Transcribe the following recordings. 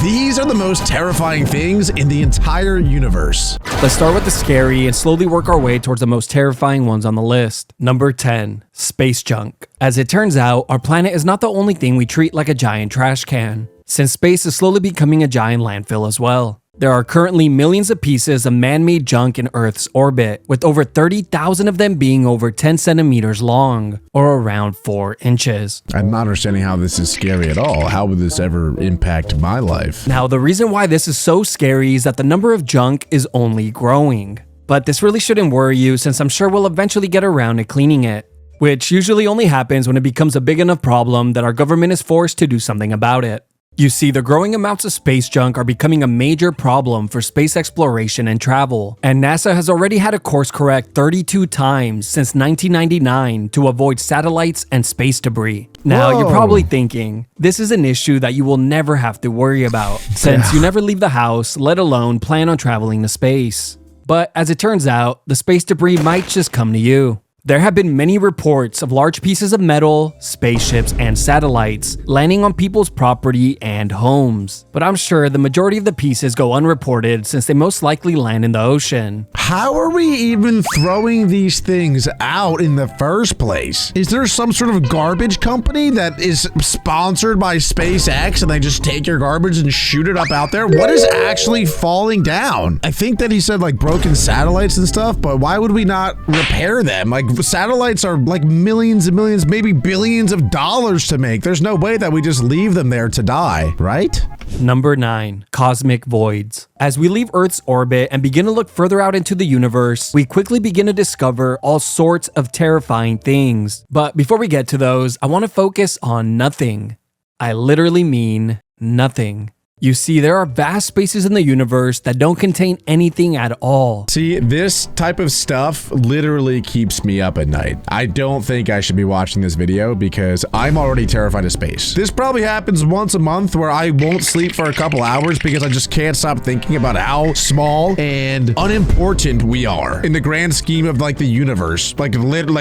These are the most terrifying things in the entire universe. Let's start with the scary and slowly work our way towards the most terrifying ones on the list. Number 10. Space junk. As it turns out, our planet is not the only thing we treat like a giant trash can, since space is slowly becoming a giant landfill as well. There are currently millions of pieces of man-made junk in Earth's orbit, with over 30,000 of them being over 10 centimeters long, or around 4 inches. I'm not understanding how this is scary at all. How would this ever impact my life? Now, the reason why this is so scary is that the number of junk is only growing. But this really shouldn't worry you, since I'm sure we'll eventually get around to cleaning it, which usually only happens when it becomes a big enough problem that our government is forced to do something about it. You see, the growing amounts of space junk are becoming a major problem for space exploration and travel, and NASA has already had to course correct 32 times since 1999 to avoid satellites and space debris. Now, you're probably thinking, this is an issue that you will never have to worry about, since you never leave the house, let alone plan on traveling to space. But as it turns out, the space debris might just come to you. There have been many reports of large pieces of metal, spaceships, and satellites landing on people's property and homes. But I'm sure the majority of the pieces go unreported since they most likely land in the ocean. How are we even throwing these things out in the first place? Is there some sort of garbage company that is sponsored by SpaceX and they just take your garbage and shoot it up out there? What is actually falling down? I think that he said like broken satellites and stuff, but why would we not repair them? Like, satellites are like millions and millions, maybe billions of dollars to make. There's no way that we just leave them there to die, right? Number 9. Cosmic voids. As we leave Earth's orbit and begin to look further out into the universe, we quickly begin to discover all sorts of terrifying things. But before we get to those, I want to focus on nothing. I literally mean nothing. You see, there are vast spaces in the universe that don't contain anything at all. See, this type of stuff literally keeps me up at night. I don't think I should be watching this video because I'm already terrified of space. This probably happens once a month where I won't sleep for a couple hours because I just can't stop thinking about how small and unimportant we are in the grand scheme of like the universe. Like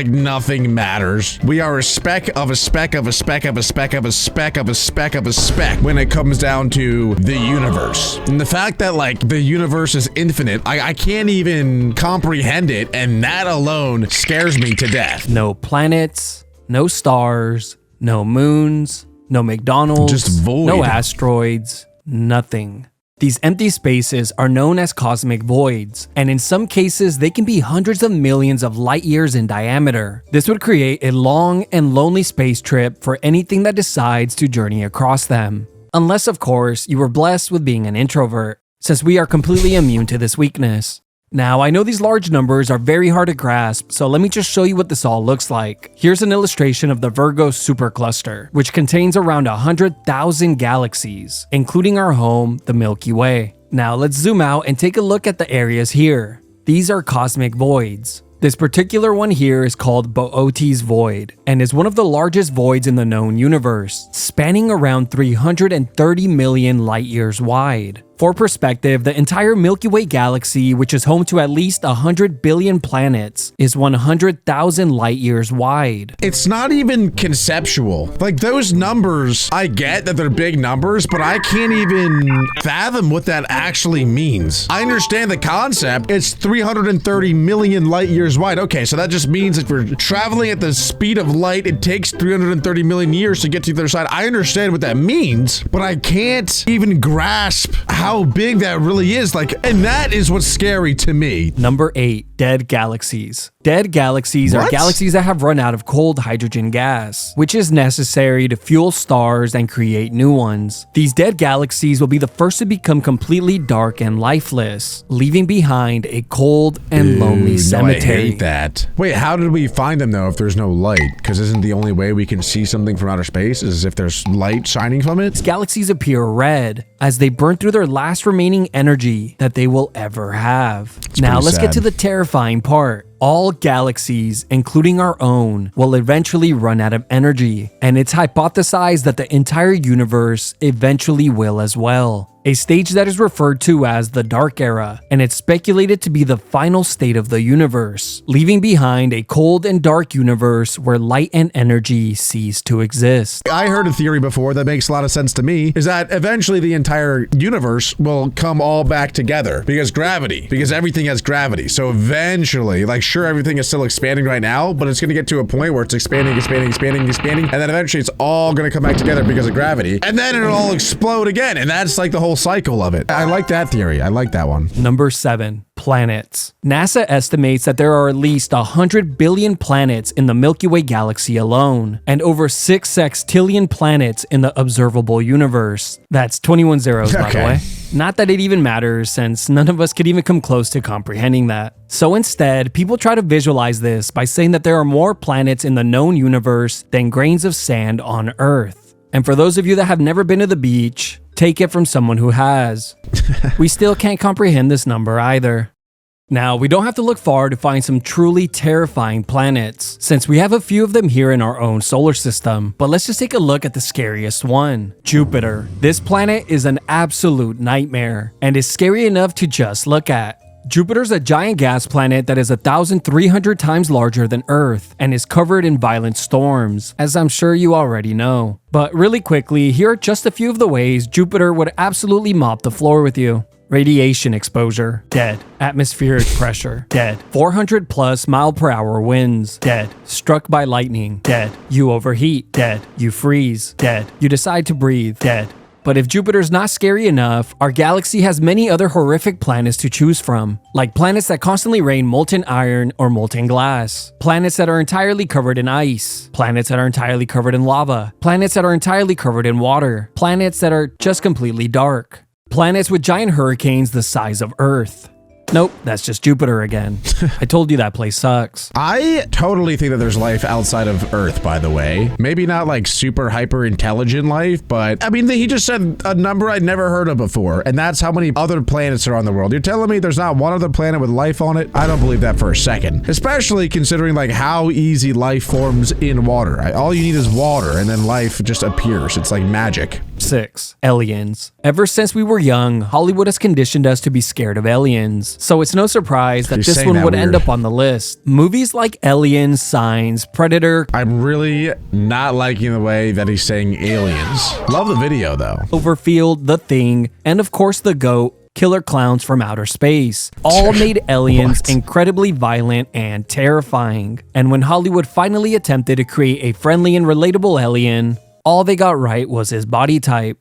nothing matters. We are a speck of a speck of a speck of a speck of a speck of a speck of a speck when it comes down to the universe. And the fact that like the universe is infinite, I can't even comprehend it, and that alone scares me to death. No planets, no stars, no moons, no McDonald's, just void. No asteroids, nothing. These empty spaces are known as cosmic voids, and in some cases they can be hundreds of millions of light years in diameter. This would create a long and lonely space trip for anything that decides to journey across them. Unless, of course, you were blessed with being an introvert, since we are completely immune to this weakness. Now, I know these large numbers are very hard to grasp, so let me just show you what this all looks like. Here's an illustration of the Virgo supercluster, which contains around 100,000 galaxies, including our home, the Milky Way. Now, let's zoom out and take a look at the areas here. These are cosmic voids. This particular one here is called Boötes Void, and is one of the largest voids in the known universe, spanning around 330 million light years wide. For perspective, the entire Milky Way galaxy, which is home to at least 100 billion planets, is 100,000 light years wide. It's not even conceptual. Like, those numbers, I get that they're big numbers, but I can't even fathom what that actually means. I understand the concept. It's 330 million light years wide. Okay, so that just means if we're traveling at the speed of light, it takes 330 million years to get to the other side. I understand what that means, but I can't even grasp how big that really is. Like, and that is what's scary to me. Number 8, dead galaxies. Dead galaxies are galaxies that have run out of cold hydrogen gas, which is necessary to fuel stars and create new ones. These dead galaxies will be the first to become completely dark and lifeless, leaving behind a cold and lonely cemetery. I hate that. Wait, how did we find them though if there's no light? Because isn't the only way we can see something from outer space is if there's light shining from it? These galaxies appear red as they burn through their last remaining energy that they will ever have. Now let's get to the terrifying part. All galaxies, including our own, will eventually run out of energy, and it's hypothesized that the entire universe eventually will as well. a stage that is referred to as the Dark Era, and it's speculated to be the final state of the universe, leaving behind a cold and dark universe where light and energy cease to exist. I heard a theory before that makes a lot of sense to me, is that eventually the entire universe will come all back together because everything has gravity. So eventually, like, sure, everything is still expanding right now, but it's going to get to a point where it's expanding, and then eventually it's all going to come back together because of gravity, and then it'll all explode again, and that's like the whole cycle of it. I like that theory. I like that one. Number 7. Planets. NASA estimates that there are at least 100 billion planets in the Milky Way galaxy alone, and over 6 sextillion planets in the observable universe. That's 21 zeros, by the way. Not that it even matters, since none of us could even come close to comprehending that. So instead, people try to visualize this by saying that there are more planets in the known universe than grains of sand on Earth. And for those of you that have never been to the beach, take it from someone who has. We still can't comprehend this number either. Now, we don't have to look far to find some truly terrifying planets, since we have a few of them here in our own solar system. But let's just take a look at the scariest one, Jupiter. This planet is an absolute nightmare, and is scary enough to just look at. Jupiter's a giant gas planet that is 1,300 times larger than Earth and is covered in violent storms, as I'm sure you already know. But really quickly, here are just a few of the ways Jupiter would absolutely mop the floor with you. Radiation exposure, dead. Atmospheric pressure, dead. 400 plus mile per hour winds, dead. Struck by lightning, dead. You overheat, dead. You freeze, dead. You decide to breathe, dead. But if Jupiter's not scary enough, our galaxy has many other horrific planets to choose from, like planets that constantly rain molten iron or molten glass, planets that are entirely covered in ice, planets that are entirely covered in lava, planets that are entirely covered in water, planets that are just completely dark, planets with giant hurricanes the size of Earth. Nope, that's just Jupiter again. I told you that place sucks. I totally think that there's life outside of Earth, by the way. Maybe not like super hyper intelligent life, but I mean, he just said a number I'd never heard of before, and that's how many other planets are on the world. You're telling me there's not one other planet with life on it? I don't believe that for a second, especially considering like how easy life forms in water. All you need is water, and then life just appears. It's like magic. 6. Aliens. Ever since we were young, Hollywood has conditioned us to be scared of aliens. So it's no surprise that this one would end up on the list. Movies like Aliens, Signs, Predator. I'm really not liking the way that he's saying aliens. Love the video though. Cloverfield, The Thing, and of course The Goat, Killer Clowns from Outer Space, all made aliens incredibly violent and terrifying. And when Hollywood finally attempted to create a friendly and relatable alien, all they got right was his body type.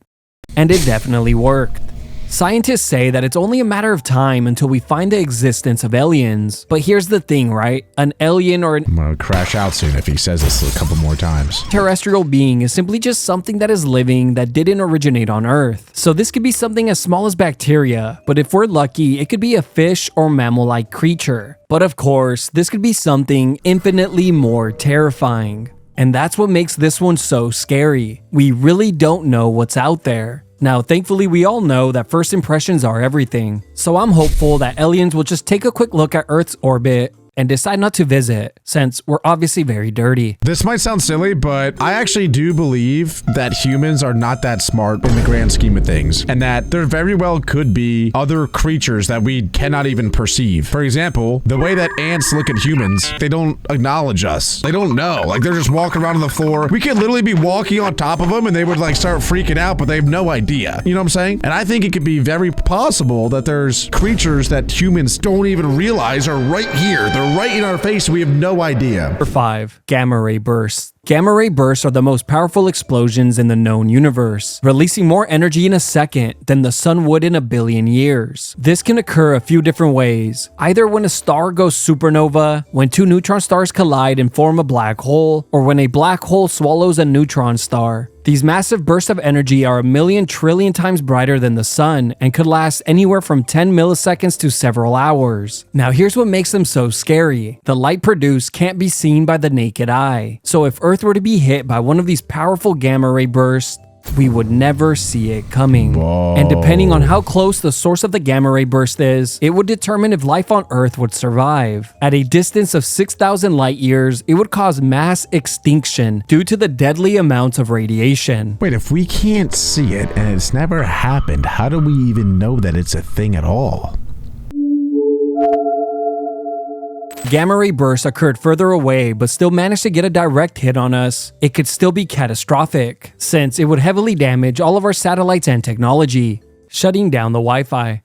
And it definitely worked. Scientists say that it's only a matter of time until we find the existence of aliens. But here's the thing, right? An alien or I'm gonna crash out soon if he says this a couple more times. Terrestrial being is simply just something that is living that didn't originate on Earth. So this could be something as small as bacteria, but if we're lucky, it could be a fish or mammal-like creature. But of course, this could be something infinitely more terrifying. And that's what makes this one so scary. We really don't know what's out there. Now, thankfully, we all know that first impressions are everything. So I'm hopeful that aliens will just take a quick look at Earth's orbit and decide not to visit, since we're obviously very dirty. This might sound silly, but I actually do believe that humans are not that smart in the grand scheme of things, and that there very well could be other creatures that we cannot even perceive. For example, the way that ants look at humans, they don't acknowledge us. They don't know. Like, they're just walking around on the floor. We could literally be walking on top of them and they would like start freaking out, but they have no idea. You know what I'm saying? And I think it could be very possible that there's creatures that humans don't even realize are right here. They're right in our face. We have no idea. Number 5. Gamma ray bursts. Gamma ray bursts are the most powerful explosions in the known universe, releasing more energy in a second than the sun would in a billion years. This can occur a few different ways, either when a star goes supernova, when two neutron stars collide and form a black hole, or when a black hole swallows a neutron star. These massive bursts of energy are 1,000,000 trillion times brighter than the sun and could last anywhere from 10 milliseconds to several hours. Now here's what makes them so scary. The light produced can't be seen by the naked eye. So if Earth were to be hit by one of these powerful gamma ray bursts, we would never see it coming. Whoa. And depending on how close the source of the gamma ray burst is, it would determine if life on Earth would survive. At a distance of 6,000 light years, it would cause mass extinction due to the deadly amounts of radiation. Wait, if we can't see it and it's never happened, how do we even know that it's a thing at all? Gamma ray bursts occurred further away but still managed to get a direct hit on us. It could still be catastrophic, since it would heavily damage all of our satellites and technology, shutting down the Wi-Fi.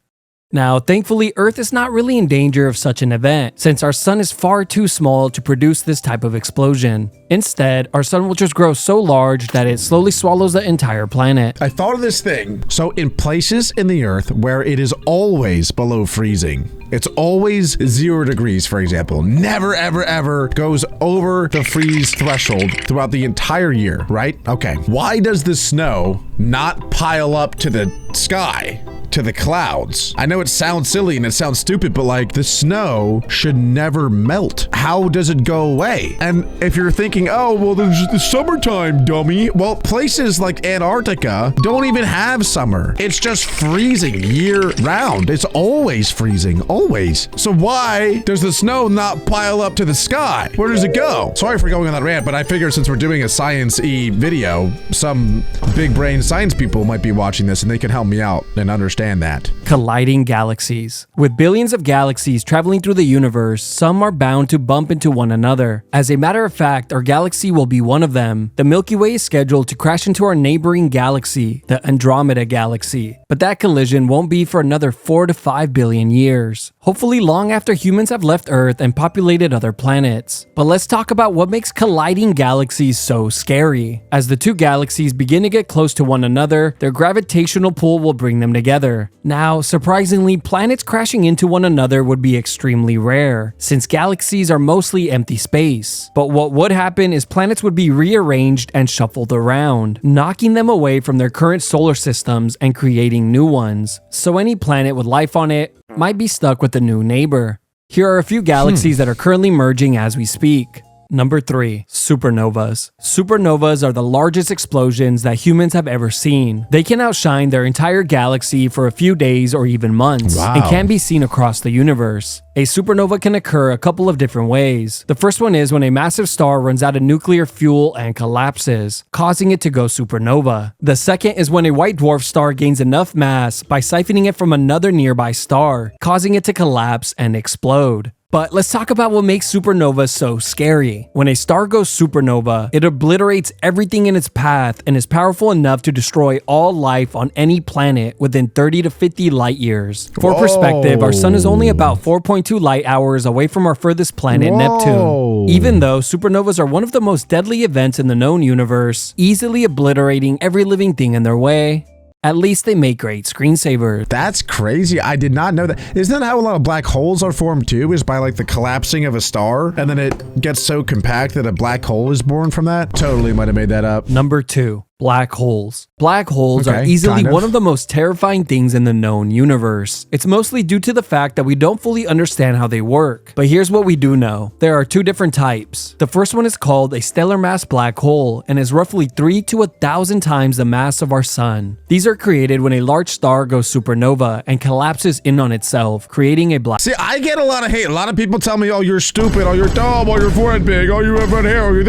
Now, thankfully, Earth is not really in danger of such an event, since our sun is far too small to produce this type of explosion. Instead, our sun will just grow so large that it slowly swallows the entire planet. I thought of this thing. So in places in the Earth where it is always below freezing, it's always 0 degrees, for example, never ever ever goes over the freeze threshold throughout the entire year, right? Okay. Why does the snow not pile up to the sky? To the clouds? I know it sounds silly and it sounds stupid, but like the snow should never melt. How does it go away? And if you're thinking, oh, well, there's the summertime, dummy. Well, places like Antarctica don't even have summer. It's just freezing year round. It's always freezing, always. So why does the snow not pile up to the sky? Where does it go? Sorry for going on that rant, but I figured since we're doing a science-y video, some big brain science people might be watching this and they can help me out and understand that. Colliding galaxies. With billions of galaxies traveling through the universe, some are bound to bump into one another. As a matter of fact, our galaxy will be one of them. The Milky Way is scheduled to crash into our neighboring galaxy, the Andromeda Galaxy. But that collision won't be for another 4 to 5 billion years. Hopefully long after humans have left Earth and populated other planets. But let's talk about what makes colliding galaxies so scary. As the two galaxies begin to get close to one another, their gravitational pull will bring them together. Now, surprisingly, planets crashing into one another would be extremely rare, since galaxies are mostly empty space. But what would happen is planets would be rearranged and shuffled around, knocking them away from their current solar systems and creating new ones. So any planet with life on it might be stuck with a new neighbor. Here are a few galaxies that are currently merging as we speak. Number 3. Supernovas. Supernovas are the largest explosions that humans have ever seen. They can outshine their entire galaxy for a few days or even months, and can be seen across the universe. A supernova can occur a couple of different ways. The first one is when a massive star runs out of nuclear fuel and collapses, causing it to go supernova. The second is when a white dwarf star gains enough mass by siphoning it from another nearby star, causing it to collapse and explode. But let's talk about what makes supernovas so scary. When a star goes supernova, it obliterates everything in its path and is powerful enough to destroy all life on any planet within 30 to 50 light years. For perspective, our sun is only about 4.2 light hours away from our furthest planet, Neptune. Even though supernovas are one of the most deadly events in the known universe, easily obliterating every living thing in their way, at least they make great screensavers. That's crazy. I did not know that. Isn't that how a lot of black holes are formed too? Is by like the collapsing of a star and then it gets so compact that a black hole is born from that? Totally might have made that up. Number 2. Black holes. Black holes are easily one of the most terrifying things in the known universe. It's mostly due to the fact that we don't fully understand how they work. But here's what we do know. There are 2 different types. The first one is called a stellar mass black hole and is roughly 3 to 1,000 times the mass of our sun. These are created when a large star goes supernova and collapses in on itself, creating a black. See, I get a lot of hate. A lot of people tell me, oh, you're stupid, oh, you're dumb, oh, your forehead big, oh, you have red hair, oh, you're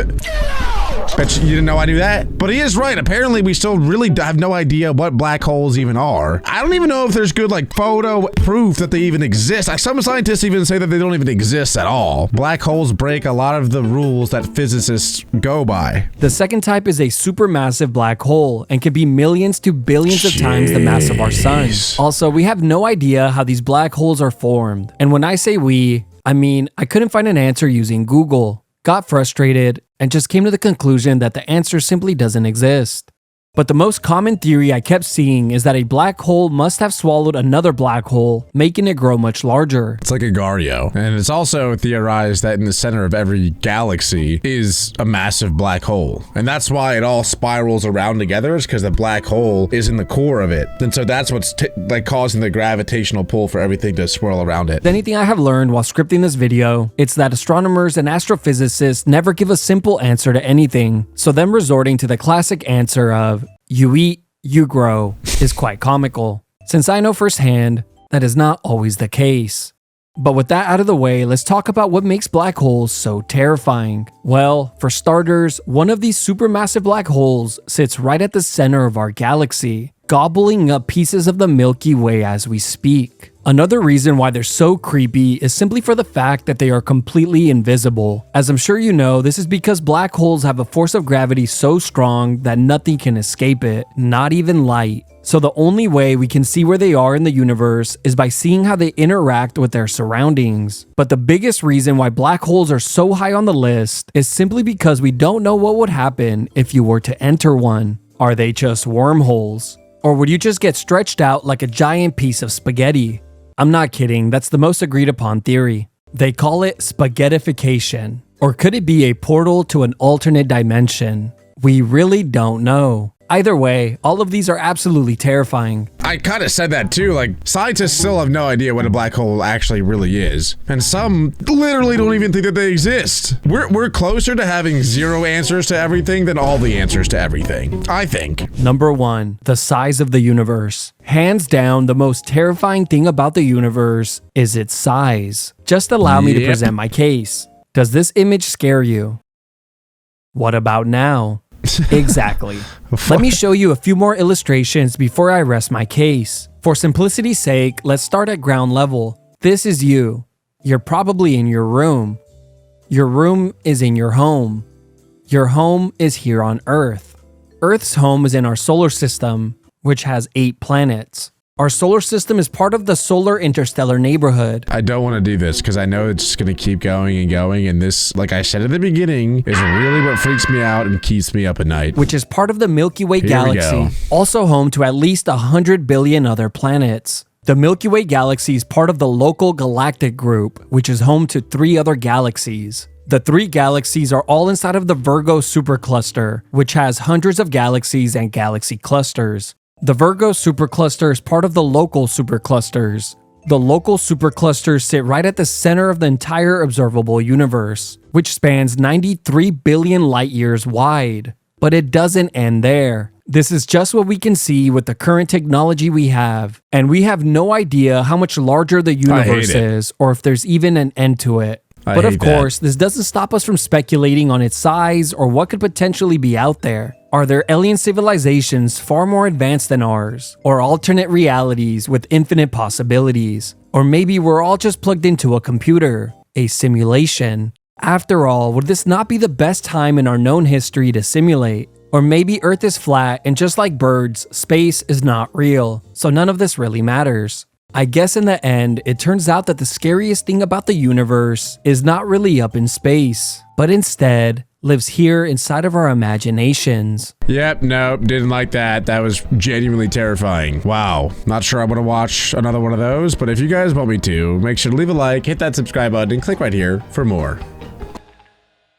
Bet you didn't know I knew that. But he is right. Apparently, we still really have no idea what black holes even are. I don't even know if there's good, like, photo proof that they even exist. Some scientists even say that they don't even exist at all. Black holes break a lot of the rules that physicists go by. The second type is a supermassive black hole and can be millions to billions of times the mass of our sun. Also, we have no idea how these black holes are formed. And when I say we, I mean, I couldn't find an answer using Google, got frustrated, and just came to the conclusion that the answer simply doesn't exist. But the most common theory I kept seeing is that a black hole must have swallowed another black hole, making it grow much larger. It's like a Gario. And it's also theorized that in the center of every galaxy is a massive black hole. And that's why it all spirals around together, is because the black hole is in the core of it. And so that's what's like causing the gravitational pull for everything to swirl around it. Anything I have learned while scripting this video, it's that astronomers and astrophysicists never give a simple answer to anything. So them resorting to the classic answer of, you eat, you grow is quite comical, since I know firsthand that is not always the case. But with that out of the way, let's talk about what makes black holes so terrifying. Well, for starters, one of these supermassive black holes sits right at the center of our galaxy, gobbling up pieces of the Milky Way as we speak. Another reason why they're so creepy is simply for the fact that they are completely invisible. As I'm sure you know, this is because black holes have a force of gravity so strong that nothing can escape it, not even light. So the only way we can see where they are in the universe is by seeing how they interact with their surroundings. But the biggest reason why black holes are so high on the list is simply because we don't know what would happen if you were to enter one. Are they just wormholes? Or would you just get stretched out like a giant piece of spaghetti? I'm not kidding, that's the most agreed upon theory. They call it spaghettification. Or could it be a portal to an alternate dimension? We really don't know. Either way, all of these are absolutely terrifying. I kind of said that too, like, scientists still have no idea what a black hole actually really is. And some literally don't even think that they exist. We're closer to having zero answers to everything than all the answers to everything, I think. Number 1, the size of the universe. Hands down, the most terrifying thing about the universe is its size. Just allow me to present my case. Does this image scare you? What about now? Exactly. Let me show you a few more illustrations before I rest my case. For simplicity's sake, let's start at ground level. This is you. You're probably in your room. Your room is in your home. Your home is here on Earth. Earth's home is in our solar system, which has 8 planets. Our solar system is part of the solar interstellar neighborhood. I don't want to do this because I know it's just going to keep going and going, and this, like I said at the beginning, is really what freaks me out and keeps me up at night. Which is part of the Milky Way galaxy, also home to at least 100 billion other planets. The Milky Way galaxy is part of the local galactic group, which is home to 3 other galaxies. The 3 galaxies are all inside of the Virgo supercluster, which has hundreds of galaxies and galaxy clusters. The Virgo supercluster is part of the local superclusters. The local superclusters sit right at the center of the entire observable universe, which spans 93 billion light years wide. But it doesn't end there. This is just what we can see with the current technology we have, and we have no idea how much larger the universe is or if there's even an end to it. But of course, this doesn't stop us from speculating on its size or what could potentially be out there. Are there alien civilizations far more advanced than ours? Or alternate realities with infinite possibilities? Or maybe we're all just plugged into a computer, a simulation? After all, would this not be the best time in our known history to simulate? Or maybe Earth is flat and just like birds, space is not real, so none of this really matters. I guess in the end, it turns out that the scariest thing about the universe is not really up in space, but instead lives here inside of our imaginations. Yep, nope, didn't like that. That was genuinely terrifying. Wow, not sure I want to watch another one of those, but if you guys want me to, make sure to leave a like, hit that subscribe button, and click right here for more.